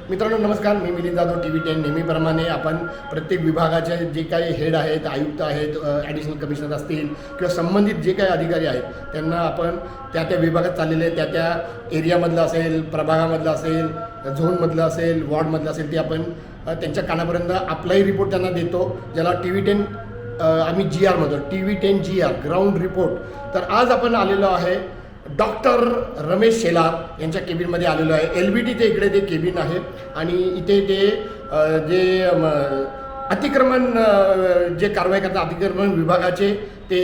मित्रांनो नमस्कार, मी मिलिंद जाधव TV10. नेहमीप्रमाणे आपण प्रत्येक विभागाचे जे काही हेड आहेत, आयुक्त आहेत, ॲडिशनल कमिशनर असतील किंवा संबंधित जे काही अधिकारी आहेत त्यांना आपण त्या त्या विभागात चाललेले त्या त्या एरियामधलं असेल, प्रभागामधलं असेल, झोनमधलं असेल, वॉर्डमधलं असेल ते आपण त्यांच्या कानापर्यंत आपलाही रिपोर्ट त्यांना देतो, ज्याला TV10 आम्ही GR म्हणतो, TV10 GR ग्राउंड रिपोर्ट. तर आज आपण आलेलो आहे डॉक्टर रमेश शेलार यांच्या केबिनमध्ये आलेलो आहे. LBTचे इकडे ते केबिन आहे आणि इथे ते जे अतिक्रमण जे कारवाई करतात अतिक्रमण विभागाचे ते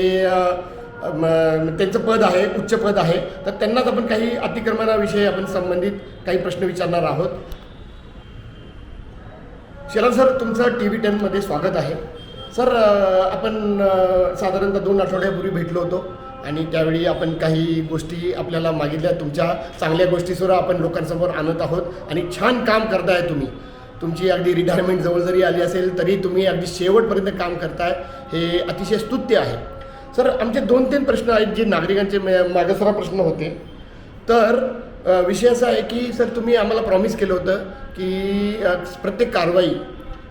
त्यांचं पद आहे, उच्च पद आहे. तर त्यांनाच आपण काही अतिक्रमणाविषयी आपण संबंधित काही प्रश्न विचारणार आहोत. शेलार सर, तुमचं TV10मध्ये स्वागत आहे. सर, आपण साधारणतः 2 आठवड्यापूर्वी भेटलो होतो आणि त्यावेळी आपण काही गोष्टी आपल्याला मागितल्या. तुमच्या चांगल्या गोष्टीसुद्धा आपण लोकांसमोर आणत आहोत आणि छान काम करताय तुम्ही. तुमची अगदी रिटायरमेंट जवळ जरी आली असेल तरी तुम्ही अगदी शेवटपर्यंत काम करताय, हे अतिशय स्तुत्य आहे. सर, आमचे 2-3 प्रश्न आहेत जे नागरिकांचे मागासवर्गीय प्रश्न होते. तर विषय असा आहे की सर, तुम्ही आम्हाला प्रॉमिस केलं होतं की प्रत्येक कारवाई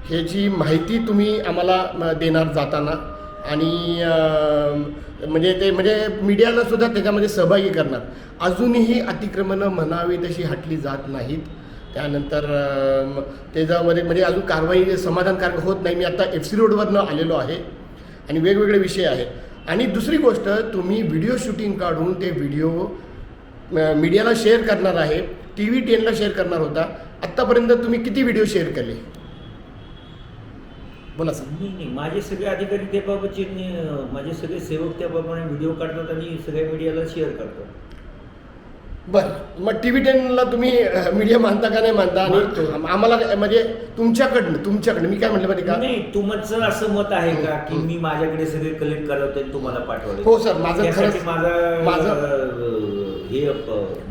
ह्याची माहिती तुम्ही आम्हाला देणार जाताना आणि म्हणजे मीडियाला सुद्धा त्याच्यामध्ये सहभागी करणार. अजूनही अतिक्रमणं म्हणावी तशी हटली जात नाहीत. त्यानंतर त्याच्यामध्ये म्हणजे अजून कारवाई समाधानकारक होत नाही. मी आता FC रोडवरनं आलेलो आहे आणि वेगवेगळे विषय आहेत. आणि दुसरी गोष्ट, तुम्ही व्हिडिओ शूटिंग काढून ते व्हिडिओ मीडियाला शेअर करणार आहे, TV10ला शेअर करणार होता. आत्तापर्यंत तुम्ही किती व्हिडिओ शेअर केले? बोला सर. नाही, माझे सगळे अधिकारी त्याबाबतचे माझे सगळे सेवक त्याप्रमाणे व्हिडिओ काढतात आणि सगळ्या मीडियाला शेअर करतात. बरं, मग TV10ला तुम्ही मीडिया मानता का नाही मानता? आणि आम्हाला म्हणजे तुमच्याकडनं मी काय म्हटलं माहिती का? नाही, तुमचं असं मत आहे का की मी माझ्याकडे सगळे कलेक्ट करवतो आणि तुम्हाला पाठवले? हो सर, माझं खरंच माझं हे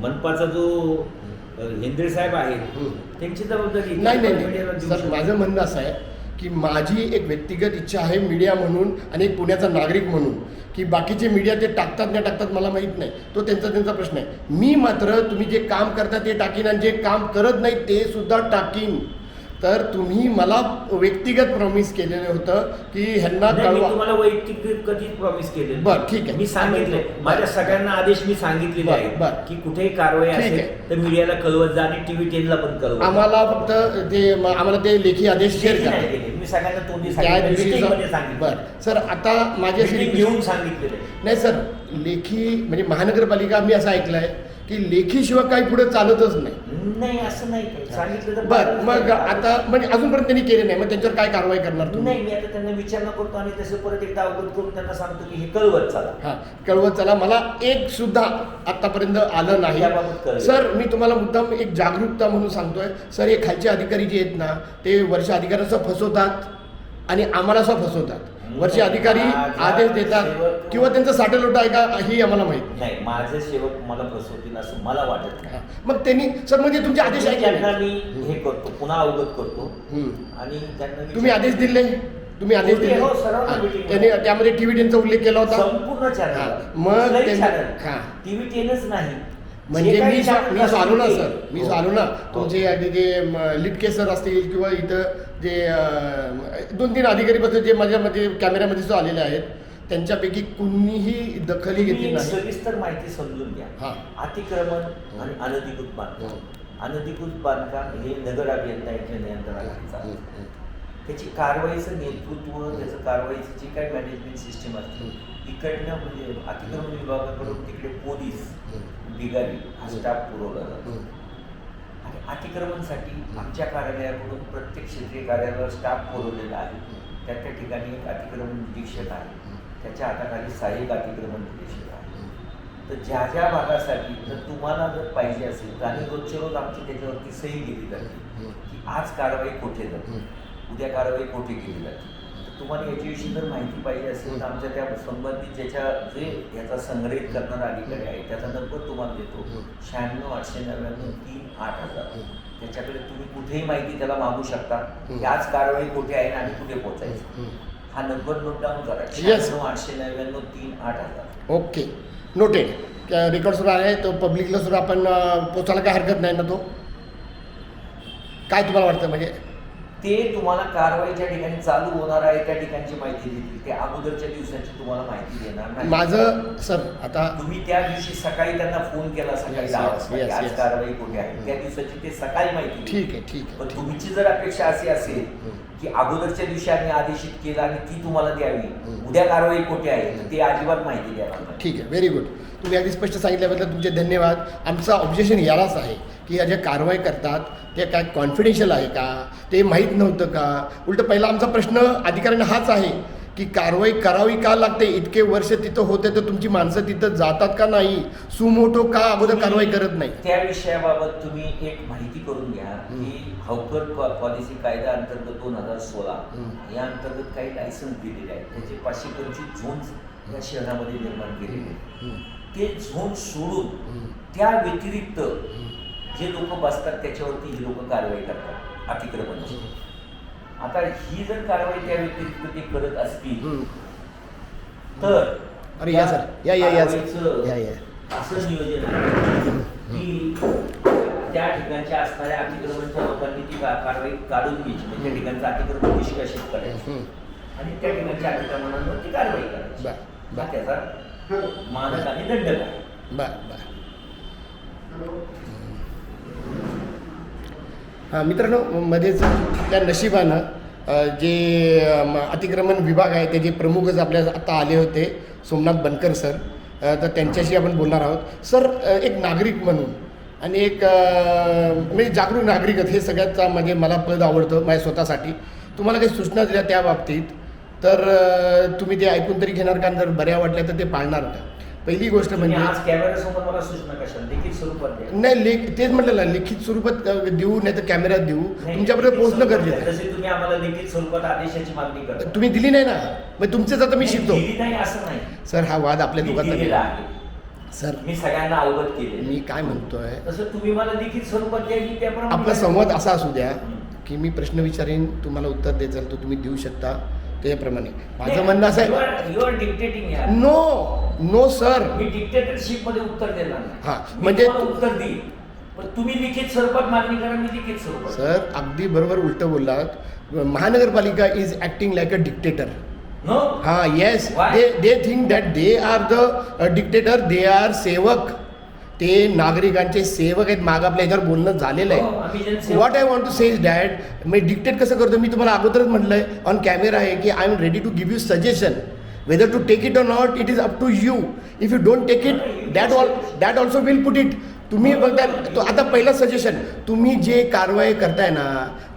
मनपाचा जो हेंद्रे साहेब आहेत त्यांची जबाबदारी नाही सर, माझं म्हणणं असं आहे की माझी एक व्यक्तिगत इच्छा आहे मीडिया म्हणून आणि एक पुण्याचा नागरिक म्हणून की बाकीचे मीडिया ते टाकतात नाही टाकतात मला माहीत नाही, तो त्यांचा प्रश्न आहे. मी मात्र तुम्ही जे काम करता ते टाकीन आणि जे काम करत नाही ते सुद्धा टाकीन. तर तुम्ही मला व्यक्तिगत प्रॉमिस केलेलं होतं की ह्यांना कळवा. तुम्हाला वैयक्तिक कधीच प्रॉमिस केले? बरं, ठीक आहे. मी सांगितले, माझ्या सगळ्यांना आदेश मी सांगितलेले आहेत की कुठेही कारवाई असेल तर मीडियाला कळवत जा आणि TV10ला पण कळवा. आम्हाला फक्त आम्हाला ते लेखी आदेश शेअर करा. मी सगळ्यांना तोंडी सांगितलं. बरं सर, आता माझ्याशी घेऊन सांगितलेले नाही सर, लेखी म्हणजे महानगरपालिका मी असं ऐकलं आहे की लेखीशिवाय काही पुढे चालतच नाही. असं नाही सांगितलं तर बरं. मग आता म्हणजे अजूनपर्यंत त्यांनी केले नाही, मग त्यांच्यावर काय कारवाई करणार तुम्ही? नाही, मी आता त्यांना विचारणा करतो आणि तसं परत एकदा अवगत करून त्यांना सांगतो की हे कळवत चला. हां, कळवत चला. मला एक सुद्धा आतापर्यंत आलं नाही सर. मी तुम्हाला मुद्दाम एक जागरूकता म्हणून सांगतोय सर. हे खालचे अधिकारी जे आहेत ना ते वर्ष अधिकाऱ्यांचं फसवतात आणि आम्हाला सुद्धा फसवतात. वर्ष अधिकारी आदेश देतात किंवा त्यांचं साठेलोट आहे का ही आम्हाला माहित नाही. माझे सेवक मला फसवतील असं मला वाटत नाही. मग त्यांनी सर म्हणजे तुमचे आदेश आहे त्यांना मी हे करतो, पुन्हा अवगत करतो आणि त्यांना तुम्ही आदेश दिले? तुम्ही आदेश दिले? त्यांनी त्यामध्ये TV10चा उल्लेख केला होता संपूर्ण चॅनल. मग TV10च नाही म्हणजे मी चालू ना सर, मी चालू ना. तुमचे अगदी जे लिटके सर असतील किंवा इथं जे 2-3 अधिकारी बद्दल जे माझ्यामध्ये कॅमेऱ्यामध्ये जो आलेले आहेत त्यांच्यापैकी कुणीही दखलही घेतली नाही. सविस्तर माहिती समजून घ्या. अतिक्रमण आणि अनधिकृत बांधकाम. अनधिकृत बांधकाम हे नगर अभियंता यांच्या नियंत्रणाखाली चालतं. त्याची कारवाईचं नेतृत्व, त्याचं कारवाईची जी काही मॅनेजमेंट सिस्टीम असते इकडनं म्हणजे अतिक्रमण विभागाकडून तिकडे पोलीस बिगारी हा स्टाफ पुरवला जातो. आणि अतिक्रमणसाठी आमच्या कार्यालयाकडून प्रत्येक क्षेत्रीय कार्यालयावर स्टाफ पुरवलेला आहे. त्या ठिकाणी एक अतिक्रमण निरीक्षक आहे, त्याच्या हाताखाली सहाय्यक अतिक्रमण निरीक्षक आहे. तर ज्या ज्या भागासाठी जर तुम्हाला जर पाहिजे असेल तर आणि रोजच्या रोज आमची त्याच्यावरती सही केली जाते की आज कारवाई कुठे जाते, उद्या कारवाई कुठे केली जाते. तुम्हाला याच्याविषयी जर माहिती पाहिजे असेल तर आमच्या त्या संबंधित जे याचा संग्रहित करणारा अधिकारी आहे त्याचा नंबर तुम्हाला देतो, 96 899 38000. त्याच्याकडे तुम्ही कुठेही माहिती त्याला मागू शकता की आज कारवाई कुठे आहे आणि कुठे पोहोचायचं. हा नंबर नोट डाऊन करा, 96 899 38000. Okay, noted. रेकॉर्ड सुद्धा आहे तो, पब्लिकला सुद्धा आपण पोचायला काय हरकत नाही ना? तो काय तुम्हाला वाटतं म्हणजे ते तुम्हाला कारवाई ज्या ठिकाणी चालू होणार आहे त्या ठिकाणची माहिती देतील. ते अगोदरच्या दिवसाची तुम्हाला माहिती देणार नाही. माझं सर आता तुम्ही त्या दिवशी सकाळी त्यांना फोन केला सकाळी Yes, 10 yes, वाजता yes, की आज yes. कारवाई कुठे आहे, त्या दिवसाची ते सकाळी माहिती देतील. ठीक आहे ठीक पण आहे तुमची जर अपेक्षा अशी असेल की अगोदरच्या दिवशी आम्ही आदेशित केलं आणि ती तुम्हाला द्यावी, उद्या कारवाई कुठे आहे, तर ते अजिबात माहिती द्यायला नाही. ठीक आहे व्हेरी गुड. तुम्ही अगदी स्पष्ट सांगितल्याबद्दल तुमचे धन्यवाद. आमचं ऑब्जेक्शन यालाच आहे की या ज्या कारवाई करतात ते काय कॉन्फिडेन्शियल आहे का, ते माहीत नव्हतं का. उलट पहिला आमचा प्रश्न अधिकाऱ्यांना हाच आहे की कारवाई करावी का लागते, इतके वर्ष तिथं होते तर तुमची माणसं तिथं जातात का नाही, सुमोटो का अगोदर कारवाई करत नाही. त्या विषयाबाबत तुम्ही एक माहिती करून घ्या की हॉकर पॉलिसी कायदा अंतर्गत 2016 या अंतर्गत काही लायसन्स दिलेले आहेत. त्याचे 525 झोन्स या शहरामध्ये निर्माण केलेले आहेत. ते झोन सोडून त्या व्यतिरिक्त जे लोक बसतात त्याच्यावरती ही लोक कारवाई करतात अतिक्रमणाची. आता ही जर कारवाई त्या व्यतिरिक्त ते करत असतील तर अरे या सर या कारवाईचं या या असं नियोजन आहे की त्या ठिकाणच्या असणाऱ्या अतिक्रमणच्या लोकांनी ती कारवाई काढून घ्यायची, म्हणजे त्या ठिकाणचं अतिक्रमण निष्कासित करायचं आणि त्या ठिकाणच्या अतिक्रमणांवर ती कारवाई करायची. बर बर त्याचा मानक आणि दंड काय. बर बर. हां मित्रांनो, मध्येच त्या नशिबानं जे अतिक्रमण विभाग आहे त्याचे प्रमुखच आपल्या आता आले होते, सोमनाथ बनकर सर. तर त्यांच्याशी आपण बोलणार आहोत. सर एक नागरिक म्हणून आणि एक म्हणजे जागरूक नागरिक हे सगळ्यात म्हणजे मला पद आवडतं माझ्या स्वतःसाठी. तुम्हाला काही सूचना दिल्या त्या बाबतीत तर तुम्ही ते ऐकून तरी घेणार का, जर बऱ्या वाटल्या तर ते पाळणार का. पहिली गोष्ट म्हणजे आज कॅमेऱ्यासमोर मला सूचना कशाला लिखित स्वरूपात द्या. नाही तेच म्हटलं ना, लिखित स्वरूपात देऊ नाही तर कॅमेऱ्यात देऊ, तुमच्यापर्यंत पोहोचणं गरजेचं आहे. जसे तुम्ही आम्हाला लिखित स्वरूपात आदेशाची मागणी करता, तुम्ही दिली नाही ना, मग तुमचंच आता मी शिकतो. दिली नाही असं नाही सर हा वाद आपल्या मी दोघांचा दिलेला नाही. आहे. सर मी सगळ्यांना अवगत केले. मी काय म्हणतोय, तसं तुम्ही मला लिखित स्वरूपात द्या की त्याप्रमाणे आपला संवाद असा असू द्या की मी प्रश्न विचारेन, तुम्हाला उत्तर द्यायचं तो तुम्ही देऊ शकता त्याप्रमाणे. माझं म्हणणं असं आहे, युअर डिक्टेटिंग यार. No sir. मी डिक्टेटरशिप मध्ये उत्तर देणार नाही. हां मी म्हणजे तुम्हाला उत्तर देईल पण तुम्ही लिखित स्वरूपात मागणी करा, मी लिखित स्वरूपात. सर अगदी बरोबर उलट बोललात. महानगरपालिका is acting like a dictator. No हां yes, Why? They think that they are the dictator, they are सेवक. ते नागरिकांचे सेवक आहेत. मागं आपल्या ह्याच्यावर बोलणं झालेलं आम्ही आहे. जनसेवक. What I want to say is that मी डिक्टेट कसं करतो, मी तुम्हाला अगोदरच म्हटलं आहे ऑन कॅमेरा आहे की I am ready to give you suggestion, whether to take it or not it is up to you. If you don't take it that also will put it. तुम्ही बघता तो आता पहिलं सजेशन, तुम्ही जे कारवाई करताय ना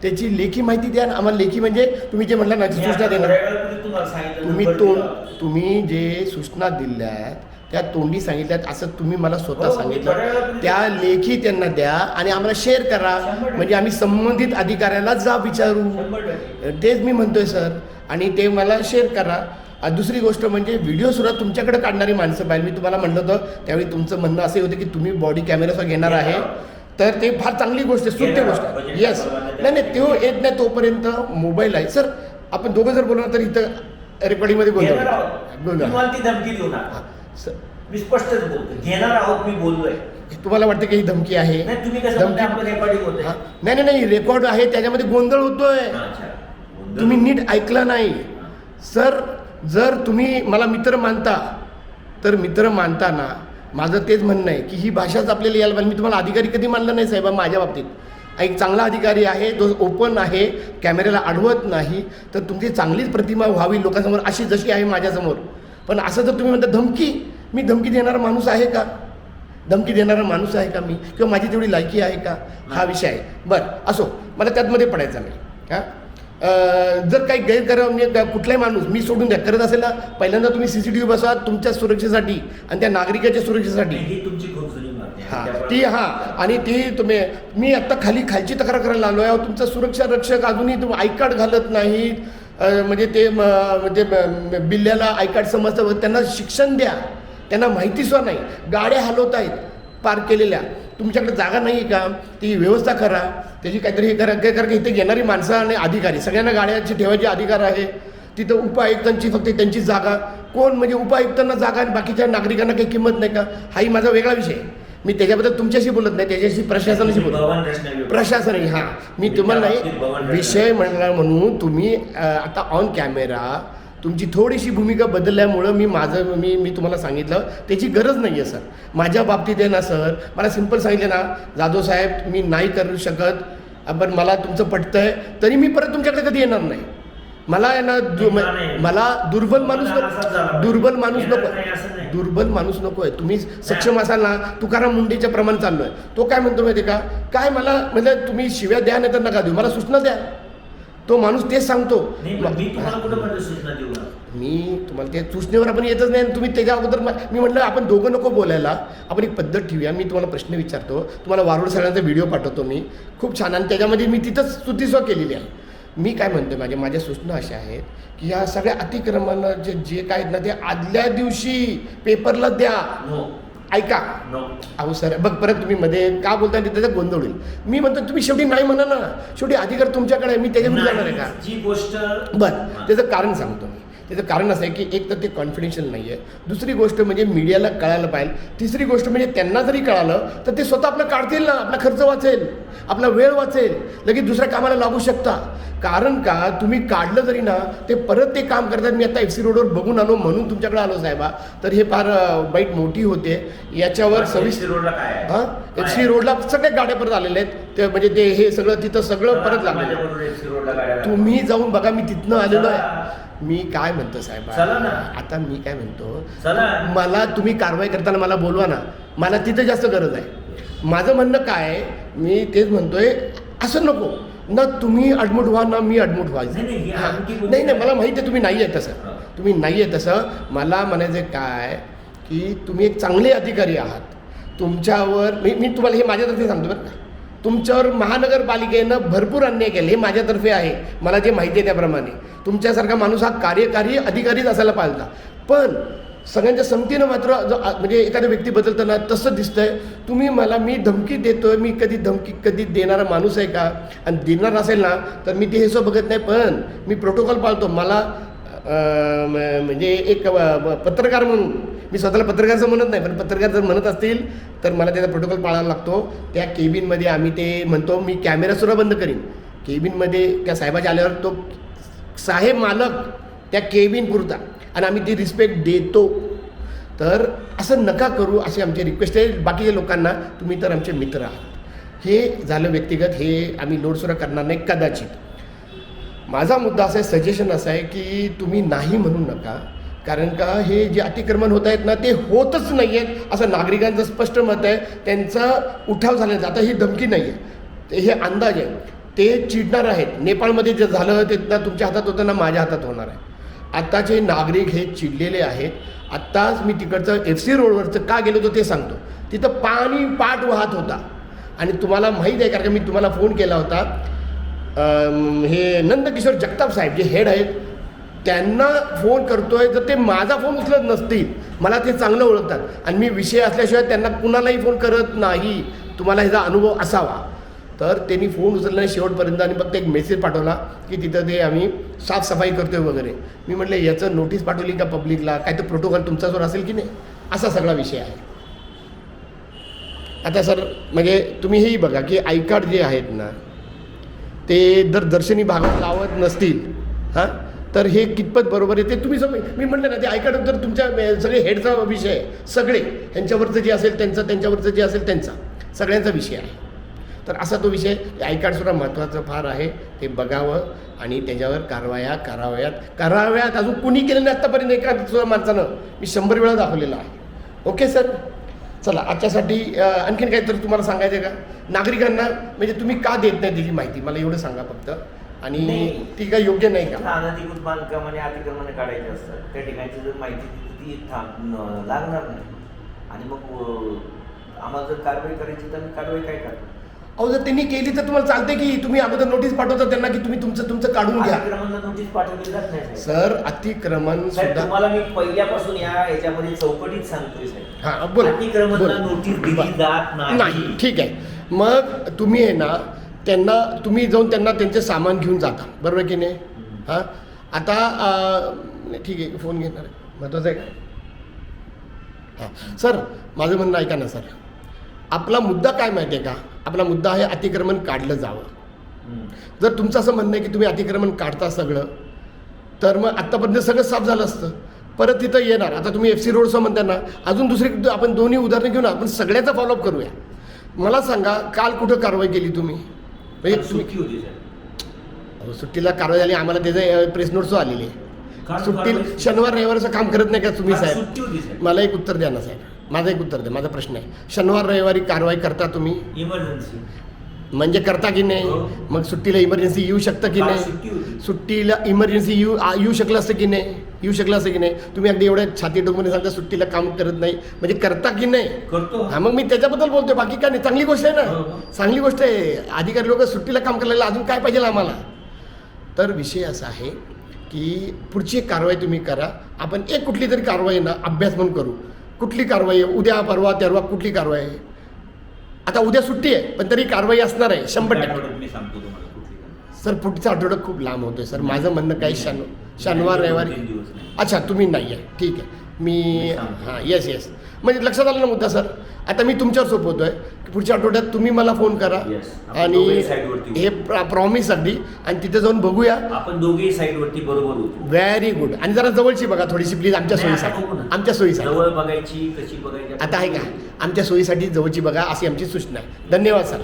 त्याची लेखी माहिती द्या ना आम्हाला. लेखी म्हणजे तुम्ही जे म्हटलं ना सूचना देणार, तुम्ही जे सूचना दिल्या आहेत त्या तोंडी सांगितल्यात असं तुम्ही मला स्वतः सांगितलं, त्या लेखी त्यांना द्या आणि आम्हाला शेअर करा, म्हणजे आम्ही संबंधित अधिकाऱ्याला जा विचारू. तेच मी म्हणतोय सर, आणि ते मला शेअर करा. दुसरी गोष्ट म्हणजे व्हिडिओसुद्धा तुमच्याकडे काढणारी माणसं पाहिजे. मी तुम्हाला म्हणलं होतं त्यावेळी तुमचं म्हणणं असे होतं की तुम्ही बॉडी कॅमेरासह घेणार आहे, तर ते फार चांगली गोष्ट आहे, सुट्टी गोष्ट आहे. येस नाही तो येत नाही तोपर्यंत मोबाईल आहे. सर आपण दोघं जर बोलणार तर इथं रेकॉर्डिंगमध्ये तुम्हाला ती धमकी देऊ नका. सर मी स्पष्टच बोलतो, घेणार आहोत, मी बोललोय. तुम्हाला वाटतं की ही धमकी आहे? नाही तुम्ही कसं म्हणता आपलं रेकॉर्डिंग होतंय. नाही नाही नाही रेकॉर्ड आहे, त्याच्यामध्ये गोंधळ होतोय. तुम्ही नीट ऐकलं नाही सर. जर तुम्ही मला मित्र मानता तर मित्र मानताना माझं तेच म्हणणं आहे की ही भाषाच आपल्याला यायला पाहिजे. मी तुम्हाला अधिकारी कधी मानलं नाही साहेब. माझ्या बाबतीत एक चांगला अधिकारी आहे, जो ओपन आहे, कॅमेऱ्याला अडवत नाही, तर तुमची चांगलीच प्रतिमा व्हावी लोकांसमोर अशी जशी आहे माझ्यासमोर. पण असं जर तुम्ही म्हणता धमकी, मी धमकी देणारा माणूस आहे का? धमकी देणारा माणूस आहे का मी? किंवा माझी तेवढी लायकी आहे का? हा विषय आहे. बरं असो, मला त्यातमध्ये पडायचं नाही. हां जर काही गैरकर्म म्हणजे कुठलाही माणूस मी सोडून द्या करत असेल ना, पहिल्यांदा तुम्ही CCTV बसवा तुमच्या सुरक्षेसाठी आणि त्या नागरिकाच्या सुरक्षेसाठी. ही तुमची खूप जुनी मागणी आहे. हां ती आणि ती तुम्ही मी आत्ता खालची तक्रार करायला आलो आहे. तुमचा सुरक्षा रक्षक अजूनही तुम्ही आय कार्ड घालत नाहीत, म्हणजे ते म्हणजे बिल्ल्याला आय कार्ड समजतं, त्यांना शिक्षण द्या, त्यांना माहितीसुद्धा नाही. गाड्या हलवत आहेत पार्क केलेल्या, तुमच्याकडे जागा नाही आहे का? ती व्यवस्था करा, त्याची काहीतरी हे करा. काय करा की इथे घेणारी माणसं आणि अधिकारी सगळ्यांना गाड्याची ठेवायचे अधिकार आहे. तिथं उपायुक्तांची फक्त त्यांची जागा कोण, म्हणजे उपायुक्तांना जागा आणि बाकीच्या नागरिकांना काही किंमत नाही का? हाही माझा वेगळा विषय. मी त्याच्याबद्दल तुमच्याशी बोलत नाही, त्याच्याशी प्रशासनाशी बोलतो. भवन रचना प्रशासन हां, मी तुम्हाला नाही विषय म्हणणार म्हणून तुम्ही आता ऑन कॅमेरा तुमची थोडीशी भूमिका बदलल्यामुळं मी तुम्हाला सांगितलं त्याची गरज नाही आहे सर. माझ्या बाबतीत आहे ना सर, मला सिंपल सांगितलं ना, जाधव साहेब मी नाही करू शकत, पण मला तुमचं पटतंय तरी मी परत तुमच्याकडे कधी येणार नाही. मला आहे ना मला दुर्बल माणूस नको, दुर्बल माणूस नको आहे. तुम्ही सक्षम असाल ना, तुकाराम मुंडेच्या प्रमाणे चाललोय. तो काय म्हणतो माहिती का, काय मला म्हणजे तुम्ही शिव्या द्या नाही तर नका देऊ, मला सूचना द्या. तो माणूस तेच सांगतो. मी तुम्हाला त्या सूचनेवर आपण येतच नाही. तुम्ही त्याच्या अगोदर मी म्हटलं आपण दोघं नको बोलायला, आपण एक पद्धत ठेवूया. मी तुम्हाला प्रश्न विचारतो, तुम्हाला वारुड सगळ्यांचा व्हिडिओ पाठवतो मी, खूप छान, आणि त्याच्यामध्ये मी तिथंच स्तुतीस्व केलेली आहे. मी काय म्हणतो, माझ्या सूचना अशा आहेत की या सगळ्या अतिक्रमणानं जे काय आहेत ना ते आदल्या दिवशी पेपरला द्या. ऐका अहो सर, बघ परत तुम्ही मध्ये का बोलताय त्याचा गोंधळ होईल. मी म्हणतो तुम्ही शेवटी नाही म्हणा ना, शेवटी अधिकार तुमच्याकडे आहे, मी त्याच्यामध्ये जाणार आहे का? जी गोष्ट बरं, त्याचं कारण सांगतो मी. त्याचं कारण असं आहे की एक तर ते कॉन्फिडेन्शियल नाही आहे, दुसरी गोष्ट म्हणजे मीडियाला कळायला पाहिजे, तिसरी गोष्ट म्हणजे त्यांना जरी कळालं तर ते स्वतः आपलं काढतील ना, आपला खर्च वाचेल, आपला वेळ वाचेल, लगेच दुसऱ्या कामाला लागू शकता. कारण का तुम्ही काढलं जरी ना ते परत ते काम करतात. मी आता FC रोडवर बघून आलो म्हणून तुमच्याकडे आलो साहेबा, तर हे फार वाईट मोठी होते. याच्यावर हां FC रोडला सगळ्या गाड्या परत आलेल्या आहेत, ते म्हणजे ते हे सगळं तिथं सगळं परत लागलं. तुम्ही जाऊन बघा, मी तिथनं आलेलो आहे. मी काय म्हणतो साहेब, आता मी काय म्हणतो, मला तुम्ही कारवाई करताना मला बोलवा ना, मला तिथं जास्त गरज आहे. माझं म्हणणं काय, मी तेच म्हणतोय, असं नको ना तुम्ही अडमुट व्हा ना मी अडमुट व्हायचं. नाही मला माहिती आहे तुम्ही नाही आहे तसं, तुम्ही नाही आहे तसं. मला म्हणायचं काय की तुम्ही एक चांगले अधिकारी आहात. तुमच्यावर मी तुम्हाला हे माझ्यातर्फे सांगतो बरं का, तुमच्यावर महानगरपालिकेनं भरपूर अन्याय केले, हे माझ्यातर्फे आहे, मला जे माहिती आहे त्याप्रमाणे. तुमच्यासारखा माणूस हा कार्यकारी अधिकारीच असायला पाहिजे. पण सगळ्यांच्या संगतीनं मात्र म्हणजे एखादा व्यक्ती बदलताना तसं दिसतंय. तुम्ही मला, मी धमकी देतोय, मी धमकी कधी देणारा माणूस आहे का? आणि देणार असेल ना तर मी ते हे सो बघत नाही, पण मी प्रोटोकॉल पाळतो. मला म्हणजे एक पत्रकार म्हणून, मी स्वतःला पत्रकारचं म्हणत नाही, पण पत्रकार जर म्हणत असतील तर मला त्याचा प्रोटोकॉल पाळायला लागतो. त्या केबिनमध्ये आम्ही ते म्हणतो, मी कॅमेरासुद्धा बंद करीन. केबिनमध्ये त्या साहेबाच्या आल्यावर तो साहेब मालक त्या केबिन पुरता, आणि आम्ही ती रिस्पेक्ट देतो. तर असं नका करू, अशी आमची रिक्वेस्ट आहे बाकीच्या लोकांना. तुम्ही तर आमचे मित्र आहात. हे झालं व्यक्तिगत, हे आम्ही लोडसुद्धा करणार नाही कदाचित. माझा मुद्दा असा आहे, सजेशन असं आहे की तुम्ही नाही म्हणू नका. कारण का हे जे अतिक्रमण होत आहेत ना ते होतच नाही आहेत असं नागरिकांचं स्पष्ट मत आहे. त्यांचा उठाव झाला, आता ही धमकी नाही आहे, हे अंदाज आहे. ते चिडणार आहेत. नेपाळमध्ये जे झालं ते ना तुमच्या हातात होतं ना माझ्या हातात होणार आहे. आत्ताचे नागरिक हे चिडलेले आहेत. आत्ताच मी तिकडचं FC रोडवरचं का गेलो होतो ते सांगतो. तिथं पाणी पाट वाहत होता, आणि तुम्हाला माहीत आहे कारण का मी तुम्हाला फोन केला होता. हे नंदकिशोर जगताप साहेब जे हेड आहेत त्यांना फोन करतोय, जर ते माझा फोन उचलत नसतील, मला ते चांगलं ओळखतात आणि मी विषय असल्याशिवाय त्यांना कुणालाही फोन करत नाही. तुम्हाला ह्याचा अनुभव असावा. तर त्यांनी फोन उचलला नाही शेवटपर्यंत, आणि फक्त एक मेसेज पाठवला की तिथं ते आम्ही साफसफाई करतोय वगैरे. मी म्हटलं याचं नोटीस पाठवली का पब्लिकला, काय तर प्रोटोकॉल तुमच्याजवळ असेल की नाही, असा सगळा विषय आहे. आता सर म्हणजे तुम्ही हेही बघा की आय कार्ड जे आहेत ना ते जर दर्शनी भागात लावत नसतील हां तर हे कितपत बरोबर आहे ते तुम्ही मी म्हटलं ना, ते आय कार्ड तर तुमच्या सगळे हेडचा विषय आहे. सगळे ह्यांच्यावरचं जे असेल त्यांचं, त्यांच्यावरचं जे असेल त्यांचा, सगळ्यांचा विषय आहे. तर असा तो विषय, आय कार्डसुद्धा महत्त्वाचं फार आहे. ते बघावं आणि त्याच्यावर कारवाया कराव्यात. अजून कुणी केलं नाही आत्तापर्यंत एका सुद्धा माणसानं. मी 100 वेळा दाखवलेलं आहे. ओके सर, चला आजच्यासाठी आणखीन काही तर तुम्हाला सांगायचं आहे का नागरिकांना, म्हणजे तुम्ही का देत नाही त्याची माहिती मला एवढं सांगा फक्त. आणि ती काय योग्य नाही का? अनधिकृत बांधकाम आणि अतिक्रमण काढायचे असतात, त्या ठिकाणची जर माहिती ती लागणार नाही. आणि मग आम्हाला जर कारवाई करायची तर कारवाई काय करतो? अहो जर त्यांनी केली तर तुम्हाला चालते की तुम्ही अगोदर नोटीस पाठवता त्यांना की तुम्ही तुमचं काढून घ्या. अतिक्रमणला नोटीस पाठवली जात नाही सर. अतिक्रमण सुद्धा तुम्हाला मी पहिल्यापासून याच्यामध्ये चौकटीत सांगतोय साहेब. हां बोला. अतिक्रमणला नोटीस दिली जात नाही. ठीक आहे. मग तुम्ही आहे ना त्यांना, तुम्ही जाऊन त्यांना त्यांचे सामान घेऊन जाता, बरोबर की नाही? हां आता ठीक आहे, फोन घेणार आहे, महत्त्वाचं आहे का? हां सर माझं म्हणणं ऐका ना सर, आपला मुद्दा काय माहिती आहे का? आपला मुद्दा आहे अतिक्रमण काढलं जावं. जर तुमचं असं म्हणणं आहे की तुम्ही अतिक्रमण काढता सगळं, तर मग आत्तापर्यंत सगळं साफ झालं असतं. परत तिथं येणार, आता तुम्ही FC रोडचं म्हणता ना, अजून दुसरी आपण दोन्ही उदाहरणं घेऊन आपण सगळ्याचा फॉलोअप करूया. मला सांगा, काल कुठं कारवाई केली तुम्ही? म्हणजे तुम्ही सुट्टी होती सर. सुट्टीला कारवाई झाली, आम्हाला त्याचं प्रेस नोट्स आलेली आहे. सुट्टी शनिवार रविवारचं काम करत नाही का तुम्ही साहेब? सुट्टी होती सर. मला एक उत्तर द्या ना साहेब, माझं एक उत्तर द्या. माझा प्रश्न आहे, शनिवार रविवारी कारवाई करता तुम्ही? इमर्जन्सी म्हणजे करता की नाही? मग सुट्टीला इमर्जन्सी येऊ शकतं की नाही? सुट्टी होती. सुट्टीला इमर्जन्सी येऊ शकलं असतं की नाही? येऊ शकलं असतं की नाही? तुम्ही अगदी एवढ्या छाती डोकमध्ये सांगता सुट्टीला काम करत नाही, म्हणजे करता की नाही? करतो. हा, मग मी त्याच्याबद्दल बोलतोय, बाकी काय नाही. चांगली गोष्ट आहे ना, हो. चांगली गोष्ट आहे. अधिकारी लोक सुट्टीला काम करायला अजून काय पाहिजे आम्हाला? तर विषय असा आहे की पुढची एक कारवाई तुम्ही करा. आपण एक कुठली तरी कारवाई ना अभ्यास म्हणून करू. कुठली कारवाई आहे? उद्या परवा तेरवा कुठली कारवाई आहे? आता उद्या सुट्टी आहे, पण तरी कारवाई असणार आहे 100%. मी सांगतो तुम्हाला कुठली कारवाई. सर पुढचा आठवडा खूप लांब होतोय सर. माझं म्हणणं काही शनिवार रविवारी. 2-3 दिवस नाही. अच्छा, तुम्ही नाही आहे, ठीक आहे. मी सांगतो. हां, येस म्हणजे लक्षात आलं ना मुद्दा सर. आता मी तुमच्यावर सोपवतोय की पुढच्या आठवड्यात तुम्ही मला फोन करा. Yes. आपण आणि दोघेही साईडवरती हे प्रॉमिस अगदी, आणि तिथे जाऊन बघूया. आपण दोघेही साईडवरती बरोबर होतो. Very good. आणि जरा जवळची बघा थोडीशी प्लीज, आमच्या नाही, आता सोयीसाठी. बघू ना. आमच्या सोयीसाठी जवळ बघायची, कशी बघायची आता आहे का? आमच्या सोयीसाठी जवळची बघा, अशी आमची सूचना आहे. धन्यवाद सर.